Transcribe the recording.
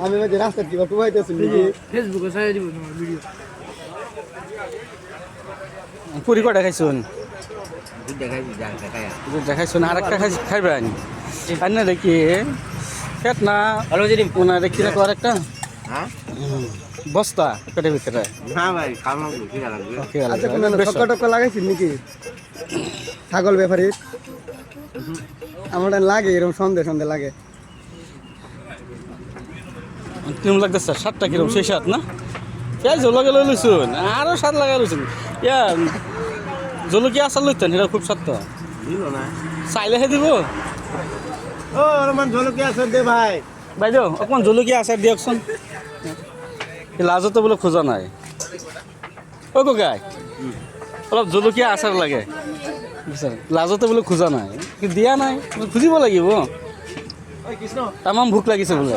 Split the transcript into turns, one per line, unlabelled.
আমি রাস্তা কি টুবাইতেছি
ফেসবুকে ছাড়িয়ে দিব তোমার ভিডিও।
পুরি কটা খাইছুন
দেখাই
দেখাইছুন আর একটা খাইবেন আর না দেখি পেট না ওনার দেখি না আর একটা বস্তা পেটের ভিতরে
না ভাই খাওয়া লাগবে।
আচ্ছা কোনো ছক্কা টক্কা লাগাইছিস নাকি ছাগল ব্যাপারে আমার লাগে এরকম সন্দেহ লাগে
কিরম লাগতেছে সাতটা কিরম সেই সাত না পেঁয়াজ জলকে লই লইছুন আরও স্বাদ লাগাই লইছুন ইয়া জলকীয়া আচার লইতেন সেটা খুব স্বাদ তো
দিল না
চাইলেহে দিব
ও অলপমান জলকীয়া আছে দে ভাই।
বাইদেউ অকণমান জলকীয়া আচাৰ দিয়কচোন লাজতো বোলে খোজা নাই অ' ককাই অলপ জলকীয়া আচাৰ লাগে লাজতে বোলে খোজা নাই দিয়া নাই খুজিব লাগিব তামাম ভোক লাগিছে বোলে